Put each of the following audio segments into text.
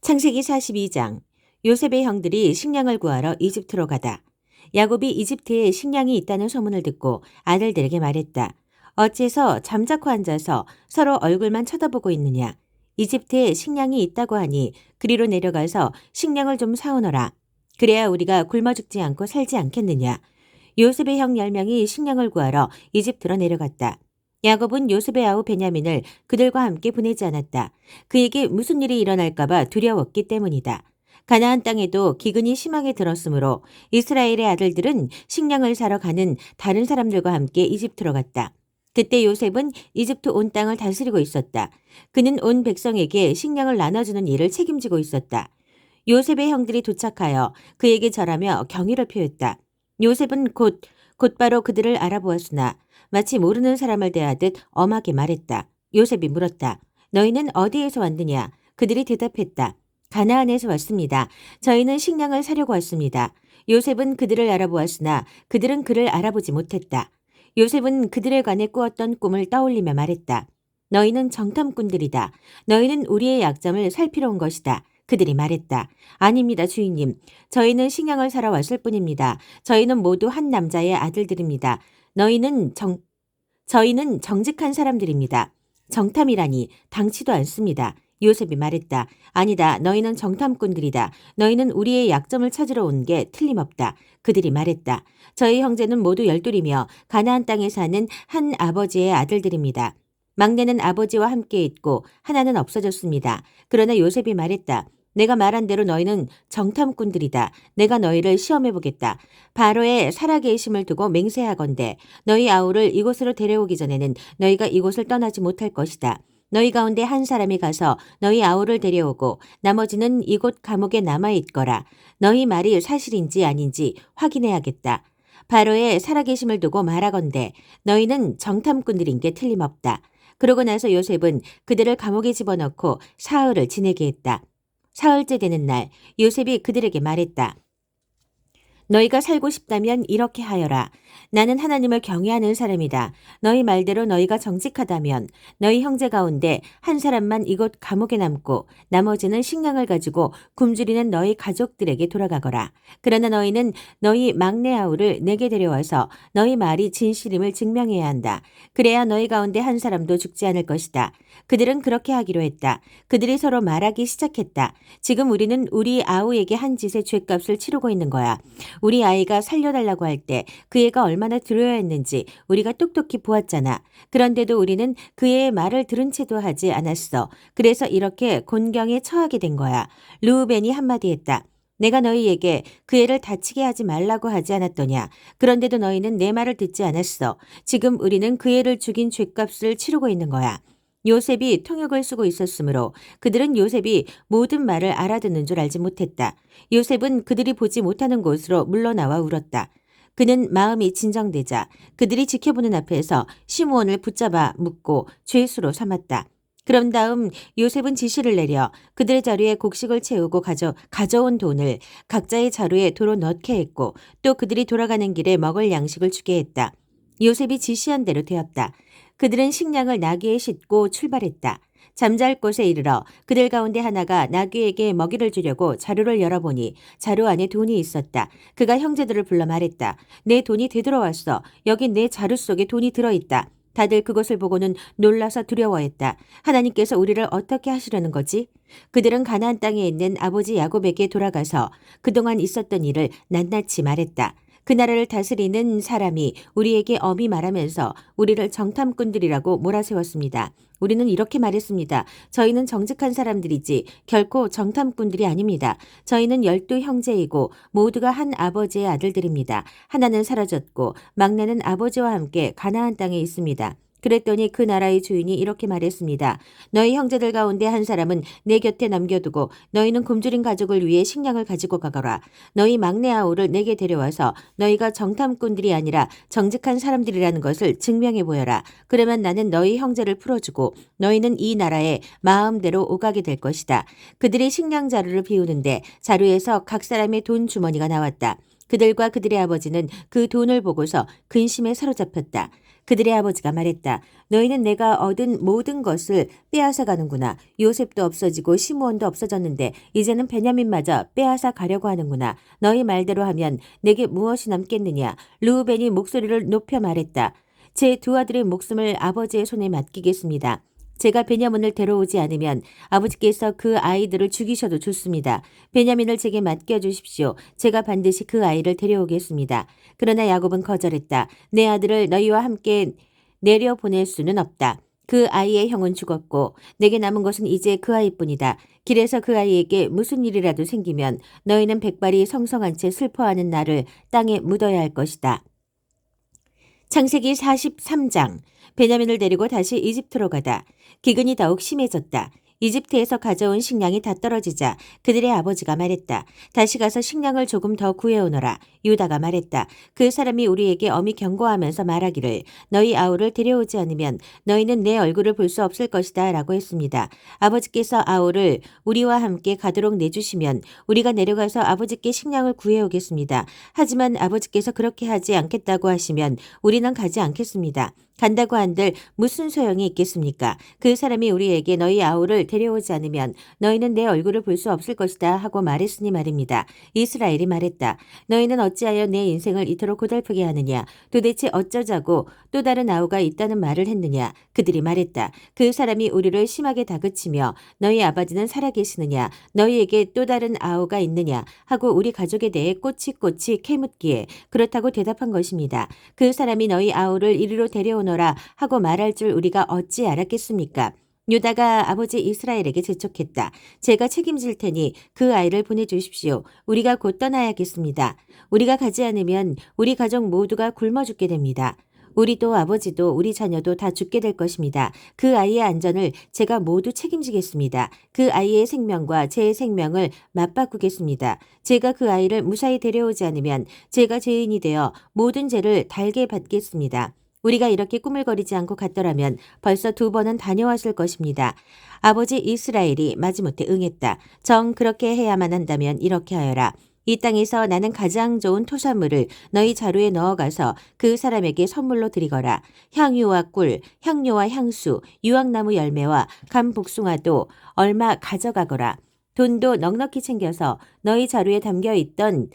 창세기 42장. 요셉의 형들이 식량을 구하러 이집트로 가다. 야곱이 이집트에 식량이 있다는 소문을 듣고 아들들에게 말했다. 어째서 잠자코 앉아서 서로 얼굴만 쳐다보고 있느냐. 이집트에 식량이 있다고 하니 그리로 내려가서 식량을 좀 사오너라. 그래야 우리가 굶어 죽지 않고 살지 않겠느냐. 요셉의 형 10명이 식량을 구하러 이집트로 내려갔다. 야곱은 요셉의 아우 베냐민을 그들과 함께 보내지 않았다. 그에게 무슨 일이 일어날까봐 두려웠기 때문이다. 가나안 땅에도 기근이 심하게 들었으므로 이스라엘의 아들들은 식량을 사러 가는 다른 사람들과 함께 이집트로 갔다. 그때 요셉은 이집트 온 땅을 다스리고 있었다. 그는 온 백성에게 식량을 나눠주는 일을 책임지고 있었다. 요셉의 형들이 도착하여 그에게 절하며 경의를 표했다. 요셉은 곧바로 그들을 알아보았으나 마치 모르는 사람을 대하듯 엄하게 말했다. 요셉이 물었다. 너희는 어디에서 왔느냐? 그들이 대답했다. 가나안에서 왔습니다. 저희는 식량을 사려고 왔습니다. 요셉은 그들을 알아보았으나 그들은 그를 알아보지 못했다. 요셉은 그들에 관해 꾸었던 꿈을 떠올리며 말했다. 너희는 정탐꾼들이다. 너희는 우리의 약점을 살피러 온 것이다. 그들이 말했다. 아닙니다, 주인님. 저희는 식량을 사러 왔을 뿐입니다. 저희는 모두 한 남자의 아들들입니다. 저희는 정직한 사람들입니다. 정탐이라니 당치도 않습니다. 요셉이 말했다. 아니다. 너희는 정탐꾼들이다. 너희는 우리의 약점을 찾으러 온 게 틀림없다. 그들이 말했다. 저희 형제는 모두 12이며 가나안 땅에 사는 한 아버지의 아들들입니다. 막내는 아버지와 함께 있고 하나는 없어졌습니다. 그러나 요셉이 말했다. 내가 말한 대로 너희는 정탐꾼들이다. 내가 너희를 시험해보겠다. 바로의 살아계심을 두고 맹세하건대 너희 아우를 이곳으로 데려오기 전에는 너희가 이곳을 떠나지 못할 것이다. 너희 가운데 한 사람이 가서 너희 아우를 데려오고 나머지는 이곳 감옥에 남아있거라. 너희 말이 사실인지 아닌지 확인해야겠다. 바로의 살아계심을 두고 말하건대 너희는 정탐꾼들인 게 틀림없다. 그러고 나서 요셉은 그들을 감옥에 집어넣고 사흘을 지내게 했다. 사흘째 되는 날 요셉이 그들에게 말했다. 너희가 살고 싶다면 이렇게 하여라. 나는 하나님을 경외하는 사람이다. 너희 말대로 너희가 정직하다면 너희 형제 가운데 한 사람만 이곳 감옥에 남고 나머지는 식량을 가지고 굶주리는 너희 가족들에게 돌아가거라. 그러나 너희는 너희 막내 아우를 내게 데려와서 너희 말이 진실임을 증명해야 한다. 그래야 너희 가운데 한 사람도 죽지 않을 것이다. 그들은 그렇게 하기로 했다. 그들이 서로 말하기 시작했다. 지금 우리는 우리 아우에게 한 짓의 죗값을 치르고 있는 거야. 우리 아이가 살려달라고 할 때 그 애가 얼마나 두려워했는지 우리가 똑똑히 보았잖아. 그런데도 우리는 그 애의 말을 들은 채도 하지 않았어. 그래서 이렇게 곤경에 처하게 된 거야. 르우벤이 한마디 했다. 내가 너희에게 그 애를 다치게 하지 말라고 하지 않았더냐. 그런데도 너희는 내 말을 듣지 않았어. 지금 우리는 그 애를 죽인 죗값을 치르고 있는 거야. 요셉이 통역을 쓰고 있었으므로 그들은 요셉이 모든 말을 알아듣는 줄 알지 못했다. 요셉은 그들이 보지 못하는 곳으로 물러나와 울었다. 그는 마음이 진정되자 그들이 지켜보는 앞에서 시므온을 붙잡아 묶고 죄수로 삼았다. 그런 다음 요셉은 지시를 내려 그들의 자루에 곡식을 채우고 가져온 돈을 각자의 자루에 도로 넣게 했고 또 그들이 돌아가는 길에 먹을 양식을 주게 했다. 요셉이 지시한 대로 되었다. 그들은 식량을 나귀에 싣고 출발했다. 잠잘 곳에 이르러 그들 가운데 하나가 나귀에게 먹이를 주려고 자루를 열어보니 자루 안에 돈이 있었다. 그가 형제들을 불러 말했다. 내 돈이 되돌아왔어. 여기 내 자루 속에 돈이 들어있다. 다들 그것을 보고는 놀라서 두려워했다. 하나님께서 우리를 어떻게 하시려는 거지? 그들은 가나안 땅에 있는 아버지 야곱에게 돌아가서 그동안 있었던 일을 낱낱이 말했다. 그 나라를 다스리는 사람이 우리에게 엄히 말하면서 우리를 정탐꾼들이라고 몰아세웠습니다. 우리는 이렇게 말했습니다. 저희는 정직한 사람들이지 결코 정탐꾼들이 아닙니다. 저희는 12형제이고 모두가 한 아버지의 아들들입니다. 하나는 사라졌고 막내는 아버지와 함께 가나안 땅에 있습니다. 그랬더니 그 나라의 주인이 이렇게 말했습니다. 너희 형제들 가운데 한 사람은 내 곁에 남겨두고 너희는 굶주린 가족을 위해 식량을 가지고 가거라. 너희 막내 아우를 내게 데려와서 너희가 정탐꾼들이 아니라 정직한 사람들이라는 것을 증명해 보여라. 그러면 나는 너희 형제를 풀어주고 너희는 이 나라에 마음대로 오가게 될 것이다. 그들이 식량 자루를 비우는데 자루에서 각 사람의 돈 주머니가 나왔다. 그들과 그들의 아버지는 그 돈을 보고서 근심에 사로잡혔다. 그들의 아버지가 말했다. 너희는 내가 얻은 모든 것을 빼앗아 가는구나. 요셉도 없어지고 시므온도 없어졌는데 이제는 베냐민마저 빼앗아 가려고 하는구나. 너희 말대로 하면 내게 무엇이 남겠느냐. 르우벤이 목소리를 높여 말했다. 제 두 아들의 목숨을 아버지의 손에 맡기겠습니다. 제가 베냐민을 데려오지 않으면 아버지께서 그 아이들을 죽이셔도 좋습니다. 베냐민을 제게 맡겨주십시오. 제가 반드시 그 아이를 데려오겠습니다. 그러나 야곱은 거절했다. 내 아들을 너희와 함께 내려보낼 수는 없다. 그 아이의 형은 죽었고 내게 남은 것은 이제 그 아이뿐이다. 길에서 그 아이에게 무슨 일이라도 생기면 너희는 백발이 성성한 채 슬퍼하는 날을 땅에 묻어야 할 것이다. 창세기 43장. 베냐민을 데리고 다시 이집트로 가다. 기근이 더욱 심해졌다. 이집트에서 가져온 식량이 다 떨어지자 그들의 아버지가 말했다. 다시 가서 식량을 조금 더 구해오너라. 유다가 말했다. 그 사람이 우리에게 엄히 경고하면서 말하기를 너희 아우를 데려오지 않으면 너희는 내 얼굴을 볼 수 없을 것이다 라고 했습니다. 아버지께서 아우를 우리와 함께 가도록 내주시면 우리가 내려가서 아버지께 식량을 구해오겠습니다. 하지만 아버지께서 그렇게 하지 않겠다고 하시면 우리는 가지 않겠습니다. 간다고 한들 무슨 소용이 있겠습니까? 그 사람이 우리에게 너희 아우를 데려오지 않으면 너희는 내 얼굴을 볼 수 없을 것이다 하고 말했으니 말입니다. 이스라엘이 말했다. 너희는 어찌하여 내 인생을 이토록 고달프게 하느냐? 도대체 어쩌자고 또 다른 아우가 있다는 말을 했느냐? 그들이 말했다. 그 사람이 우리를 심하게 다그치며 너희 아버지는 살아계시느냐? 너희에게 또 다른 아우가 있느냐? 하고 우리 가족에 대해 꼬치꼬치 캐묻기에 그렇다고 대답한 것입니다. 그 사람이 너희 아우를 이리로 데려오너라 하고 말할 줄 우리가 어찌 알았겠습니까? 유다가 아버지 이스라엘에게 재촉했다. 제가 책임질 테니 그 아이를 보내주십시오. 우리가 곧 떠나야겠습니다. 우리가 가지 않으면 우리 가족 모두가 굶어 죽게 됩니다. 우리도 아버지도 우리 자녀도 다 죽게 될 것입니다. 그 아이의 안전을 제가 모두 책임지겠습니다. 그 아이의 생명과 제 생명을 맞바꾸겠습니다. 제가 그 아이를 무사히 데려오지 않으면 제가 죄인이 되어 모든 죄를 달게 받겠습니다. 우리가 이렇게 꾸물거리지 않고 갔더라면 벌써 2번은 다녀왔을 것입니다. 아버지 이스라엘이 마지못해 응했다. 정 그렇게 해야만 한다면 이렇게 하여라. 이 땅에서 나는 가장 좋은 토사물을 너희 자루에 넣어가서 그 사람에게 선물로 드리거라. 향유와 꿀, 향료와 향수, 유황나무 열매와 감복숭아도 얼마 가져가거라. 돈도 넉넉히 챙겨서 너희 자루에 담겨있던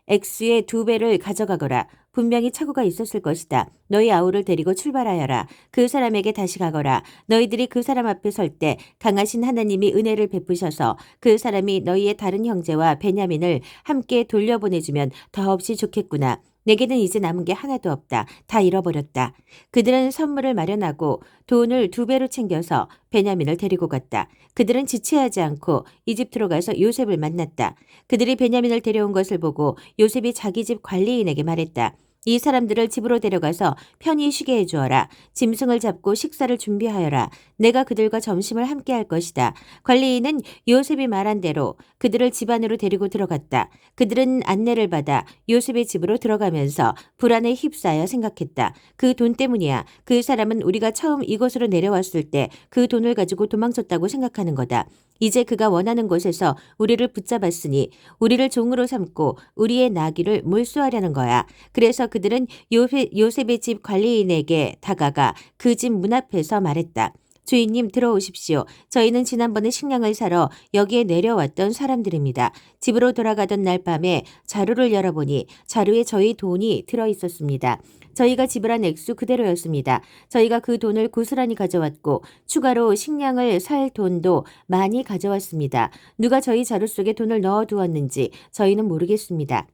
액수의 2배를 가져가거라. 분명히 착오가 있었을 것이다. 너희 아우를 데리고 출발하여라. 그 사람에게 다시 가거라. 너희들이 그 사람 앞에 설 때 강하신 하나님이 은혜를 베푸셔서 그 사람이 너희의 다른 형제와 베냐민을 함께 돌려보내주면 더없이 좋겠구나. 내게는 이제 남은 게 하나도 없다. 다 잃어버렸다. 그들은 선물을 마련하고 돈을 2배로 챙겨서 베냐민을 데리고 갔다. 그들은 지체하지 않고 이집트로 가서 요셉을 만났다. 그들이 베냐민을 데려온 것을 보고 요셉이 자기 집 관리인에게 말했다. 이 사람들을 집으로 데려가서 편히 쉬게 해주어라. 짐승을 잡고 식사를 준비하여라. 내가 그들과 점심을 함께 할 것이다. 관리인은 요셉이 말한 대로 그들을 집 안으로 데리고 들어갔다. 그들은 안내를 받아 요셉의 집으로 들어가면서 불안에 휩싸여 생각했다. 그 돈 때문이야. 그 사람은 우리가 처음 이곳으로 내려왔을 때 그 돈을 가지고 도망쳤다고 생각하는 거다. 이제 그가 원하는 곳에서 우리를 붙잡았으니 우리를 종으로 삼고 우리의 나귀를 몰수하려는 거야. 그래서 그들은 요셉의 집 관리인에게 다가가 그 집 문 앞에서 말했다. 주인님 들어오십시오. 저희는 지난번에 식량을 사러 여기에 내려왔던 사람들입니다. 집으로 돌아가던 날 밤에 자루를 열어보니 자루에 저희 돈이 들어있었습니다. 저희가 지불한 액수 그대로였습니다. 저희가 그 돈을 고스란히 가져왔고 추가로 식량을 살 돈도 많이 가져왔습니다. 누가 저희 자루 속에 돈을 넣어두었는지 저희는 모르겠습니다.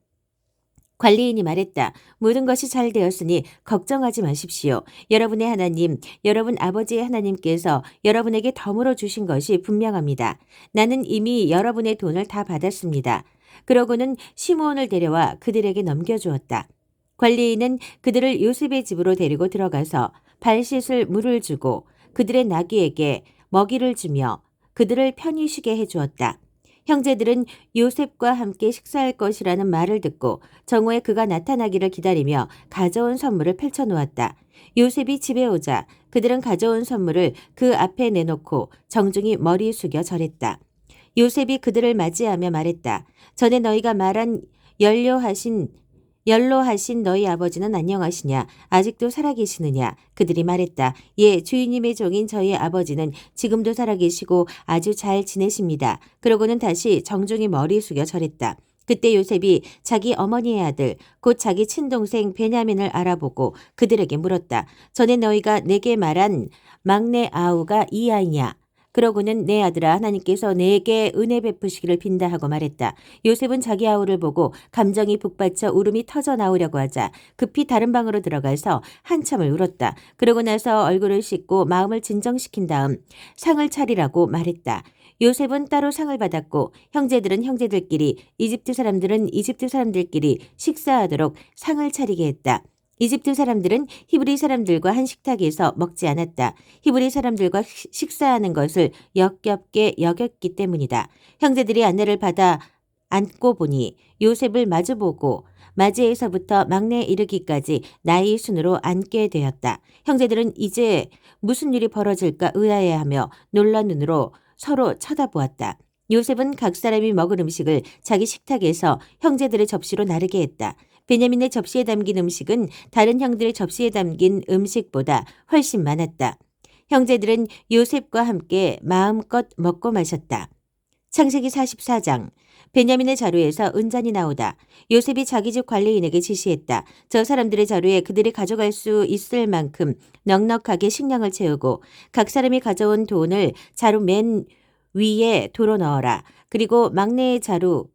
관리인이 말했다. 모든 것이 잘 되었으니 걱정하지 마십시오. 여러분의 하나님, 여러분 아버지의 하나님께서 여러분에게 덤으로 주신 것이 분명합니다. 나는 이미 여러분의 돈을 다 받았습니다. 그러고는 시므온을 데려와 그들에게 넘겨주었다. 관리인은 그들을 요셉의 집으로 데리고 들어가서 발 씻을 물을 주고 그들의 나귀에게 먹이를 주며 그들을 편히 쉬게 해주었다. 형제들은 요셉과 함께 식사할 것이라는 말을 듣고 정오에 그가 나타나기를 기다리며 가져온 선물을 펼쳐놓았다. 요셉이 집에 오자 그들은 가져온 선물을 그 앞에 내놓고 정중히 머리 숙여 절했다. 요셉이 그들을 맞이하며 말했다. 전에 너희가 말한 연료하신 연로하신 너희 아버지는 안녕하시냐? 아직도 살아계시느냐? 그들이 말했다. 예, 주인님의 종인 저희 아버지는 지금도 살아계시고 아주 잘 지내십니다. 그러고는 다시 정중히 머리 숙여 절했다. 그때 요셉이 자기 어머니의 아들, 곧 자기 친동생 베냐민을 알아보고 그들에게 물었다. 전에 너희가 내게 말한 막내 아우가 이 아이냐? 그러고는 내 아들아 하나님께서 내게 은혜 베푸시기를 빈다 하고 말했다. 요셉은 자기 아우를 보고 감정이 북받쳐 울음이 터져 나오려고 하자 급히 다른 방으로 들어가서 한참을 울었다. 그러고 나서 얼굴을 씻고 마음을 진정시킨 다음 상을 차리라고 말했다. 요셉은 따로 상을 받았고 형제들은 형제들끼리 이집트 사람들은 이집트 사람들끼리 식사하도록 상을 차리게 했다. 이집트 사람들은 히브리 사람들과 한 식탁에서 먹지 않았다. 히브리 사람들과 식사하는 것을 역겹게 여겼기 때문이다. 형제들이 안내를 받아 앉고 보니 요셉을 마주보고 맞이에서부터 막내에 이르기까지 나이 순으로 앉게 되었다. 형제들은 이제 무슨 일이 벌어질까 의아해하며 놀란 눈으로 서로 쳐다보았다. 요셉은 각 사람이 먹을 음식을 자기 식탁에서 형제들의 접시로 나르게 했다. 베냐민의 접시에 담긴 음식은 다른 형들의 접시에 담긴 음식보다 훨씬 많았다. 형제들은 요셉과 함께 마음껏 먹고 마셨다. 창세기 44장. 베냐민의 자루에서 은잔이 나오다. 요셉이 자기 집 관리인에게 지시했다. 저 사람들의 자루에 그들이 가져갈 수 있을 만큼 넉넉하게 식량을 채우고 각 사람이 가져온 돈을 자루 맨 위에 도로 넣어라. 그리고 막내의 자루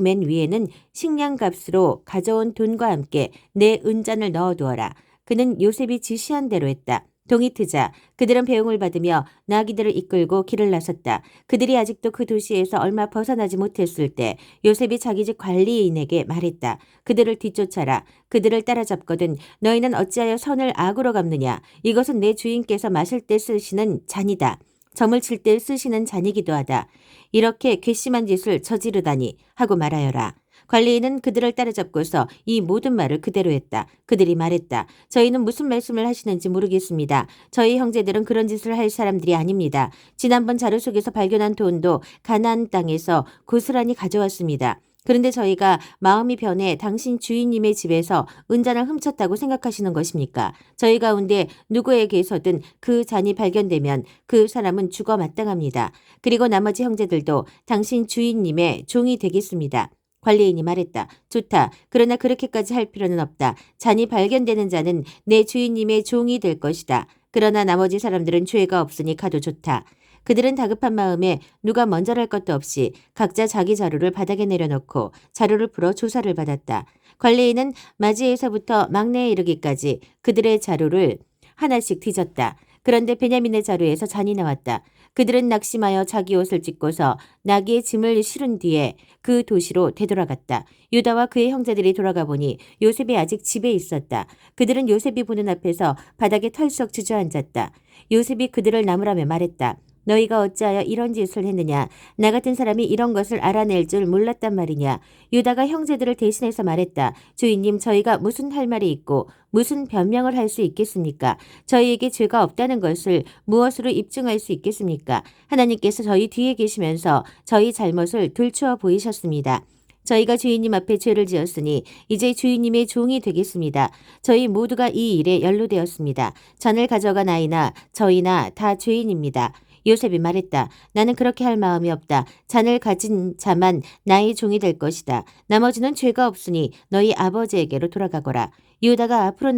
맨 위에는 식량값으로 가져온 돈과 함께 내 은잔을 넣어두어라. 그는 요셉이 지시한 대로 했다. 동이 트자 그들은 배웅을 받으며 나귀들을 이끌고 길을 나섰다. 그들이 아직도 그 도시에서 얼마 벗어나지 못했을 때 요셉이 자기 집 관리인에게 말했다. 그들을 뒤쫓아라. 그들을 따라잡거든 너희는 어찌하여 선을 악으로 갚느냐. 이것은 내 주인께서 마실 때 쓰시는 잔이다. 점을 칠 때 쓰시는 잔이기도 하다. 이렇게 괘씸한 짓을 저지르다니 하고 말하여라. 관리인은 그들을 따라잡고서 이 모든 말을 그대로 했다. 그들이 말했다. 저희는 무슨 말씀을 하시는지 모르겠습니다. 저희 형제들은 그런 짓을 할 사람들이 아닙니다. 지난번 자루 속에서 발견한 돈도 가나안 땅에서 고스란히 가져왔습니다. 그런데 저희가 마음이 변해 당신 주인님의 집에서 은잔을 훔쳤다고 생각하시는 것입니까? 저희 가운데 누구에게서든 그 잔이 발견되면 그 사람은 죽어 마땅합니다. 그리고 나머지 형제들도 당신 주인님의 종이 되겠습니다. 관리인이 말했다. 좋다. 그러나 그렇게까지 할 필요는 없다. 잔이 발견되는 자는 내 주인님의 종이 될 것이다. 그러나 나머지 사람들은 죄가 없으니 가도 좋다. 그들은 다급한 마음에 누가 먼저랄 것도 없이 각자 자기 자루를 바닥에 내려놓고 자루를 풀어 조사를 받았다. 관리인은 맞이에서부터 막내에 이르기까지 그들의 자루를 하나씩 뒤졌다. 그런데 베냐민의 자루에서 잔이 나왔다. 그들은 낙심하여 자기 옷을 찢고서 나귀의 짐을 실은 뒤에 그 도시로 되돌아갔다. 유다와 그의 형제들이 돌아가 보니 요셉이 아직 집에 있었다. 그들은 요셉이 보는 앞에서 바닥에 털썩 주저앉았다. 요셉이 그들을 나무라며 말했다. 너희가 어찌하여 이런 짓을 했느냐. 나 같은 사람이 이런 것을 알아낼 줄 몰랐단 말이냐. 유다가 형제들을 대신해서 말했다. 주인님, 저희가 무슨 할 말이 있고 무슨 변명을 할 수 있겠습니까? 저희에게 죄가 없다는 것을 무엇으로 입증할 수 있겠습니까? 하나님께서 저희 뒤에 계시면서 저희 잘못을 들추어 보이셨습니다. 저희가 주인님 앞에 죄를 지었으니 이제 주인님의 종이 되겠습니다. 저희 모두가 이 일에 연루되었습니다. 잔을 가져간 아이나 저희나 다 죄인입니다. 요셉이 말했다. 나는 그렇게 할 마음이 없다. 잔을 가진 자만 나의 종이 될 것이다. 나머지는 죄가 없으니 너희 아버지에게로 돌아가거라. 유다가 앞으로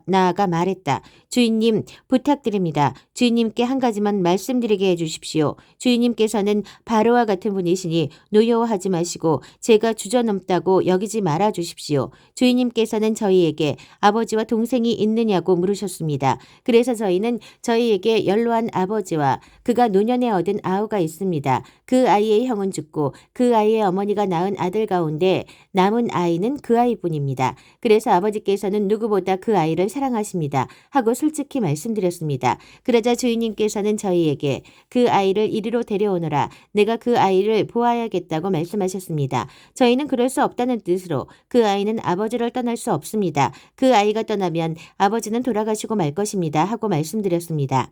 나아가 말했다. 주인님, 부탁드립니다. 주인님께 한 가지만 말씀드리게 해주십시오. 주인님께서는 바로와 같은 분이시니 노여워하지 마시고 제가 주저넘다고 여기지 말아 주십시오. 주인님께서는 저희에게 아버지와 동생이 있느냐고 물으셨습니다. 그래서 저희는 저희에게 연로한 아버지와 그가 노년에 얻은 아우가 있습니다. 그 아이의 형은 죽고 그 아이의 어머니가 낳은 아들 가운데 남은 아이는 그 아이뿐입니다. 그래서 아버지께서는 누구보다 그 아이를 사랑하십니다. 하고 솔직히 말씀드렸습니다. 그러자 주인님께서는 저희에게 그 아이를 이리로 데려오너라. 내가 그 아이를 보아야겠다고 말씀하셨습니다. 저희는 그럴 수 없다는 뜻으로 그 아이는 아버지를 떠날 수 없습니다. 그 아이가 떠나면 아버지는 돌아가시고 말 것입니다. 하고 말씀드렸습니다.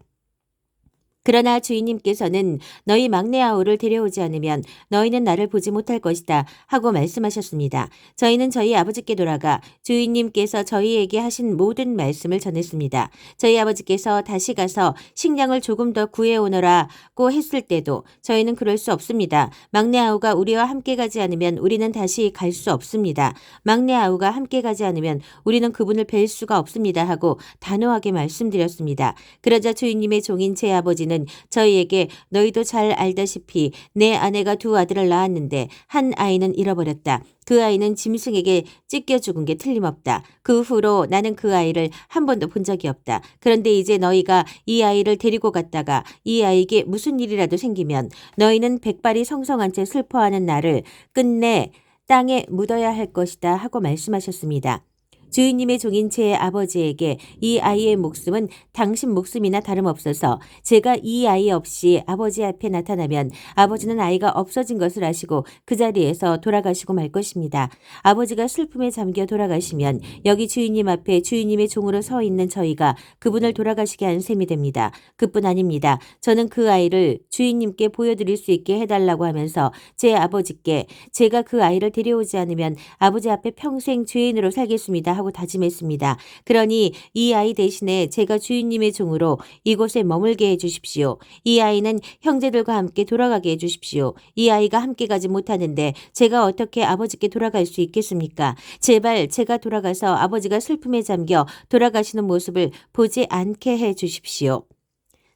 그러나 주인님께서는 너희 막내 아우를 데려오지 않으면 너희는 나를 보지 못할 것이다 하고 말씀하셨습니다. 저희는 저희 아버지께 돌아가 주인님께서 저희에게 하신 모든 말씀을 전했습니다. 저희 아버지께서 다시 가서 식량을 조금 더 구해오너라고 했을 때도 저희는 그럴 수 없습니다. 막내 아우가 우리와 함께 가지 않으면 우리는 다시 갈 수 없습니다. 막내 아우가 함께 가지 않으면 우리는 그분을 뵐 수가 없습니다 하고 단호하게 말씀드렸습니다. 그러자 주인님의 종인 제 아버지는 저희에게 너희도 잘 알다시피 내 아내가 두 아들을 낳았는데 한 아이는 잃어버렸다. 그 아이는 짐승에게 찢겨 죽은 게 틀림없다. 그 후로 나는 그 아이를 한 번도 본 적이 없다. 그런데 이제 너희가 이 아이를 데리고 갔다가 이 아이에게 무슨 일이라도 생기면 너희는 백발이 성성한 채 슬퍼하는 나를 끝내 땅에 묻어야 할 것이다 하고 말씀하셨습니다. 주인님의 종인 제 아버지에게 이 아이의 목숨은 당신 목숨이나 다름없어서 제가 이 아이 없이 아버지 앞에 나타나면 아버지는 아이가 없어진 것을 아시고 그 자리에서 돌아가시고 말 것입니다. 아버지가 슬픔에 잠겨 돌아가시면 여기 주인님 앞에 주인님의 종으로 서 있는 저희가 그분을 돌아가시게 한 셈이 됩니다. 그뿐 아닙니다. 저는 그 아이를 주인님께 보여드릴 수 있게 해달라고 하면서 제 아버지께 제가 그 아이를 데려오지 않으면 아버지 앞에 평생 죄인으로 살겠습니다 하고 다짐했습니다. 그러니 이 아이 대신에 제가 주인님의 종으로 이곳에 머물게 해주십시오. 이 아이는 형제들과 함께 돌아가게 해주십시오. 이 아이가 함께 가지 못하는데 제가 어떻게 아버지께 돌아갈 수 있겠습니까? 제발 제가 돌아가서 아버지가 슬픔에 잠겨 돌아가시는 모습을 보지 않게 해주십시오.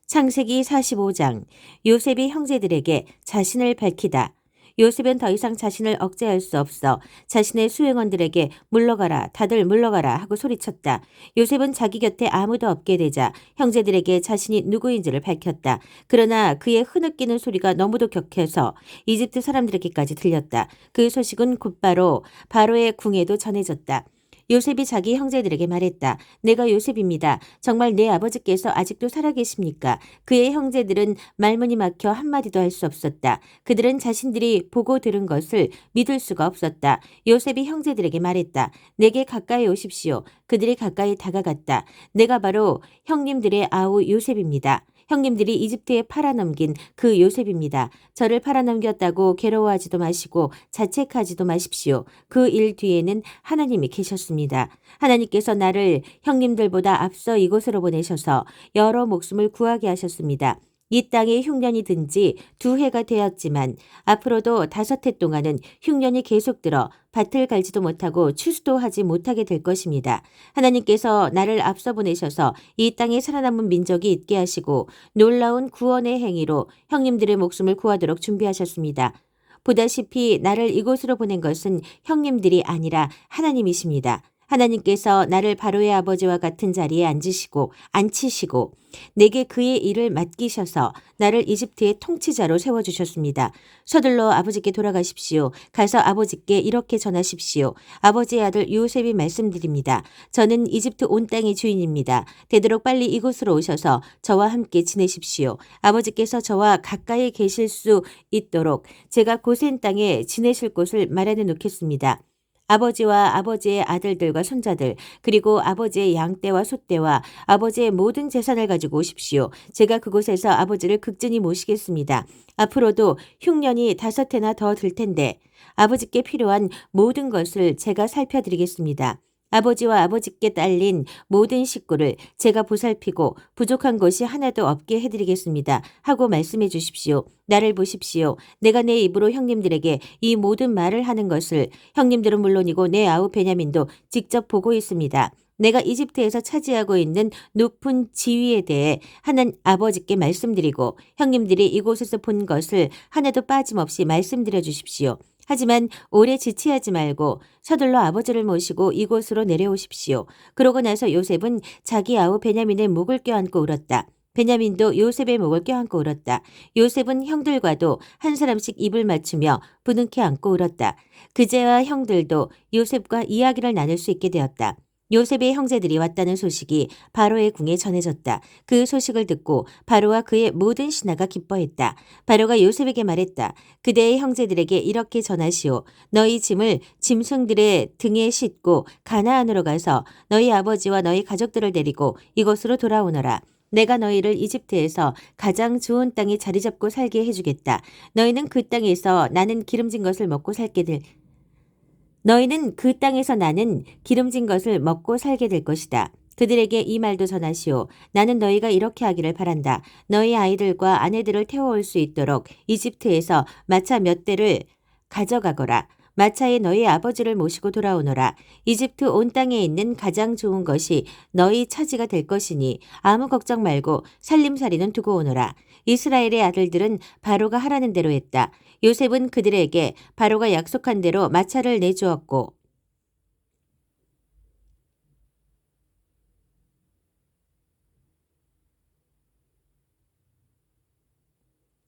창세기 45장 요셉이 형제들에게 자신을 밝히다. 요셉은 더 이상 자신을 억제할 수 없어 자신의 수행원들에게 물러가라 다들 물러가라 하고 소리쳤다. 요셉은 자기 곁에 아무도 없게 되자 형제들에게 자신이 누구인지를 밝혔다. 그러나 그의 흐느끼는 소리가 너무도 격해서 이집트 사람들에게까지 들렸다. 그 소식은 곧바로 바로의 궁에도 전해졌다. 요셉이 자기 형제들에게 말했다. 내가 요셉입니다. 정말 내 아버지께서 아직도 살아계십니까? 그의 형제들은 말문이 막혀 한마디도 할 수 없었다. 그들은 자신들이 보고 들은 것을 믿을 수가 없었다. 요셉이 형제들에게 말했다. 내게 가까이 오십시오. 그들이 가까이 다가갔다. 내가 바로 형님들의 아우 요셉입니다. 형님들이 이집트에 팔아넘긴 그 요셉입니다. 저를 팔아넘겼다고 괴로워하지도 마시고 자책하지도 마십시오. 그 일 뒤에는 하나님이 계셨습니다. 하나님께서 나를 형님들보다 앞서 이곳으로 보내셔서 여러 목숨을 구하게 하셨습니다. 이 땅에 흉년이 든 지 2해가 되었지만 앞으로도 5해 동안은 흉년이 계속 들어 밭을 갈지도 못하고 추수도 하지 못하게 될 것입니다. 하나님께서 나를 앞서 보내셔서 이 땅에 살아남은 민족이 있게 하시고 놀라운 구원의 행위로 형님들의 목숨을 구하도록 준비하셨습니다. 보다시피 나를 이곳으로 보낸 것은 형님들이 아니라 하나님이십니다. 하나님께서 나를 바로의 아버지와 같은 자리에 앉히시고 내게 그의 일을 맡기셔서 나를 이집트의 통치자로 세워주셨습니다. 서둘러 아버지께 돌아가십시오. 가서 아버지께 이렇게 전하십시오. 아버지의 아들 요셉이 말씀드립니다. 저는 이집트 온 땅의 주인입니다. 되도록 빨리 이곳으로 오셔서 저와 함께 지내십시오. 아버지께서 저와 가까이 계실 수 있도록 제가 고센 땅에 지내실 곳을 마련해 놓겠습니다. 아버지와 아버지의 아들들과 손자들 그리고 아버지의 양떼와 소떼와 아버지의 모든 재산을 가지고 오십시오. 제가 그곳에서 아버지를 극진히 모시겠습니다. 앞으로도 흉년이 5해나 더 들 텐데 아버지께 필요한 모든 것을 제가 살펴드리겠습니다. 아버지와 아버지께 딸린 모든 식구를 제가 보살피고 부족한 것이 하나도 없게 해드리겠습니다. 하고 말씀해 주십시오. 나를 보십시오. 내가 내 입으로 형님들에게 이 모든 말을 하는 것을 형님들은 물론이고 내 아우 베냐민도 직접 보고 있습니다. 내가 이집트에서 차지하고 있는 높은 지위에 대해 하는 아버지께 말씀드리고 형님들이 이곳에서 본 것을 하나도 빠짐없이 말씀드려 주십시오. 하지만 오래 지체하지 말고 서둘러 아버지를 모시고 이곳으로 내려오십시오. 그러고 나서 요셉은 자기 아우 베냐민의 목을 껴안고 울었다. 베냐민도 요셉의 목을 껴안고 울었다. 요셉은 형들과도 한 사람씩 입을 맞추며 부둥켜 안고 울었다. 그제야 형들도 요셉과 이야기를 나눌 수 있게 되었다. 요셉의 형제들이 왔다는 소식이 바로의 궁에 전해졌다. 그 소식을 듣고 바로와 그의 모든 신하가 기뻐했다. 바로가 요셉에게 말했다. 그대의 형제들에게 이렇게 전하시오. 너희 짐을 짐승들의 등에 싣고 가나안으로 가서 너희 아버지와 너희 가족들을 데리고 이곳으로 돌아오너라. 내가 너희를 이집트에서 가장 좋은 땅에 자리 잡고 살게 해주겠다. 너희는 그 땅에서 나는 기름진 것을 먹고 살게 될 너희는 그 땅에서 나는 기름진 것을 먹고 살게 될 것이다. 그들에게 이 말도 전하시오. 나는 너희가 이렇게 하기를 바란다. 너희 아이들과 아내들을 태워올 수 있도록 이집트에서 마차 몇 대를 가져가거라. 마차에 너희 아버지를 모시고 돌아오너라. 이집트 온 땅에 있는 가장 좋은 것이 너희 차지가 될 것이니 아무 걱정 말고 살림살이는 두고 오너라. 이스라엘의 아들들은 바로가 하라는 대로 했다. 요셉은 그들에게 바로가 약속한 대로 마차를 내주었고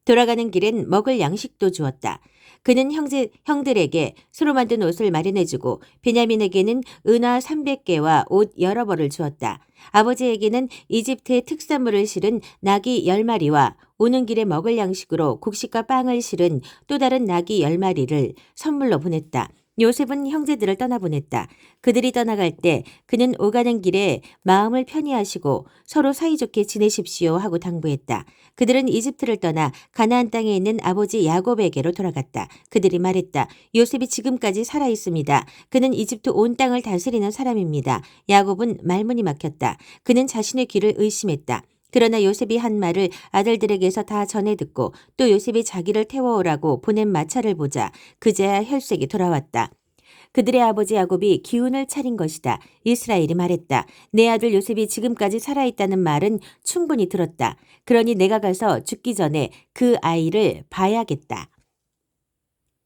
돌아가는 길엔 먹을 양식도 주었다. 그는 형들에게 수로 만든 옷을 마련해주고 베냐민에게는 은화 300개와 옷 여러 벌을 주었다. 아버지에게는 이집트의 특산물을 실은 나귀 10마리와 오는 길에 먹을 양식으로 곡식과 빵을 실은 또 다른 나귀 10마리를 선물로 보냈다. 요셉은 형제들을 떠나보냈다. 그들이 떠나갈 때 그는 오가는 길에 마음을 편히 하시고 서로 사이좋게 지내십시오 하고 당부했다. 그들은 이집트를 떠나 가나안 땅에 있는 아버지 야곱에게로 돌아갔다. 그들이 말했다. 요셉이 지금까지 살아 있습니다. 그는 이집트 온 땅을 다스리는 사람입니다. 야곱은 말문이 막혔다. 그는 자신의 귀를 의심했다. 그러나 요셉이 한 말을 아들들에게서 다 전해 듣고 또 요셉이 자기를 태워오라고 보낸 마차를 보자 그제야 혈색이 돌아왔다. 그들의 아버지 야곱이 기운을 차린 것이다. 이스라엘이 말했다. 내 아들 요셉이 지금까지 살아있다는 말은 충분히 들었다. 그러니 내가 가서 죽기 전에 그 아이를 봐야겠다.